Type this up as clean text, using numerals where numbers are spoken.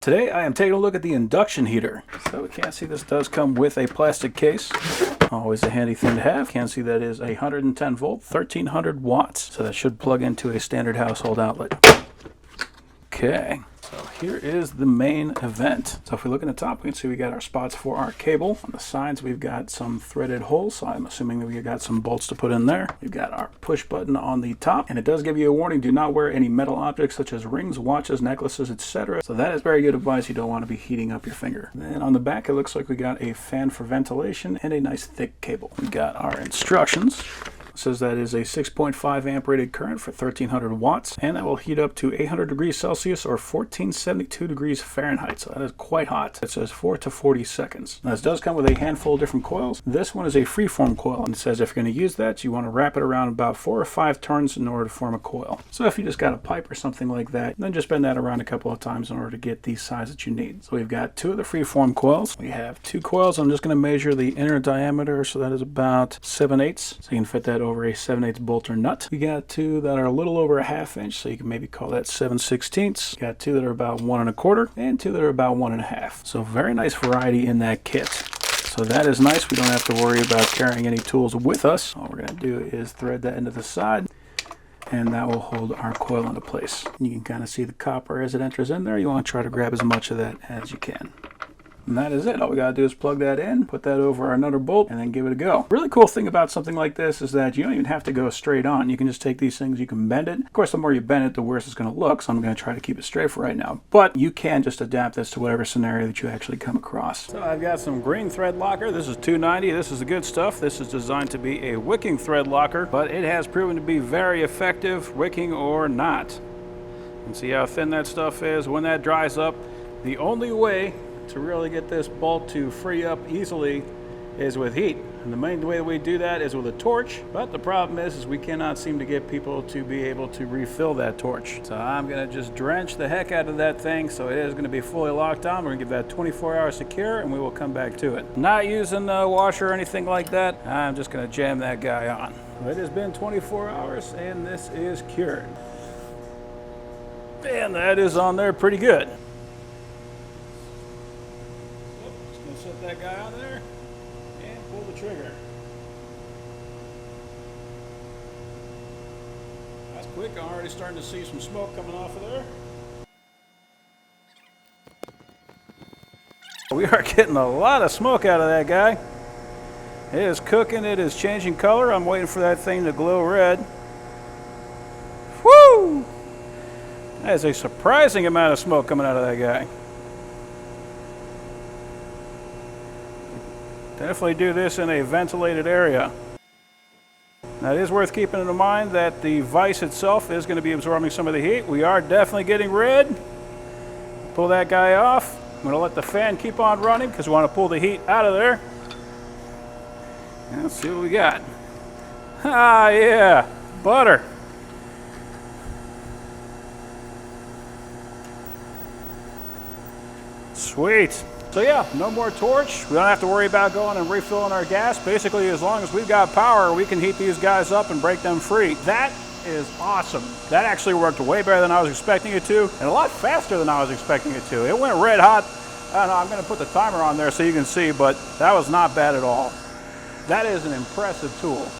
Today I am taking a look at the induction heater. So we can't see this does come with a plastic case. Always a handy thing to have. Can't see that is 110 volt, 1300 watts. So that should plug into a standard household outlet. Okay, so here is the main event. So if we look in the top, we can see we got our spots for our cable. On the sides, we've got some threaded holes, so I'm assuming that we got some bolts to put in there. We've got our push button on the top, and it does give you a warning, do not wear any metal objects such as rings, watches, necklaces, etc. So that is very good advice. You don't want to be heating up your finger. Then on the back, it looks like we got a fan for ventilation and a nice thick cable. We got our instructions. Says that is a 6.5 amp rated current for 1300 watts, and that will heat up to 800 degrees Celsius or 1472 degrees Fahrenheit. So that is quite hot. It says 4 to 40 seconds. Now this does come with a handful of different coils. This one is a freeform coil, and it says if you're going to use that, you want to wrap it around about 4 or 5 turns in order to form a coil. So if you just got a pipe or something like that, then just bend that around a couple of times in order to get the size that you need. So we've got 2 of the freeform coils. We have 2 coils. I'm just going to measure the inner diameter, so that is about 7/8. So you can fit that over a 7/8 bolt or nut. We got 2 that are a little over a ½ inch, so you can maybe call that 7/16. Got 2 that are about 1 1/4 and 2 that are about 1 1/2. So very nice variety in that kit. So that is nice. We don't have to worry about carrying any tools with us. All we're going to do is thread that into the side, and that will hold our coil into place. You can kind of see the copper as it enters in there. You want to try to grab as much of that as you can. And that is it. All we gotta do is plug that in, put that over another bolt, and then give it a go. Really cool thing about something like this is that you don't even have to go straight on. You can just take these things, you can bend it. Of course, the more you bend it, the worse it's gonna look, so I'm gonna try to keep it straight for right now. But you can just adapt this to whatever scenario that you actually come across. So I've got some green thread locker. This is 290. This is the good stuff. This is designed to be a wicking thread locker, but it has proven to be very effective, wicking or not. You can see how thin that stuff is. When that dries up, the only way to really get this bolt to free up easily is with heat. And the main way that we do that is with a torch, but the problem is we cannot seem to get people to be able to refill that torch. So I'm gonna just drench the heck out of that thing, so it is gonna be fully locked on. We're gonna give that 24 hours secure, and we will come back to it. Not using a washer or anything like that. I'm just gonna jam that guy on. It has been 24 hours, and this is cured. And that is on there pretty good. Set that guy on there and pull the trigger. That's quick. I'm already starting to see some smoke coming off of there. We are getting a lot of smoke out of that guy. It is cooking. It is changing color. I'm waiting for that thing to glow red. Woo! That is a surprising amount of smoke coming out of that guy. Definitely do this in a ventilated area. Now it is worth keeping in mind that the vise itself is going to be absorbing some of the heat. We are definitely getting red. Pull that guy off. I'm going to let the fan keep on running because we want to pull the heat out of there. And let's see what we got. Ah, yeah, butter. Sweet. So yeah, no more torch. We don't have to worry about going and refilling our gas. Basically, as long as we've got power, we can heat these guys up and break them free. That is awesome. That actually worked way better than I was expecting it to, and a lot faster than I was expecting it to. It went red hot. I don't know, I'm going to put the timer on there so you can see, but that was not bad at all. That is an impressive tool.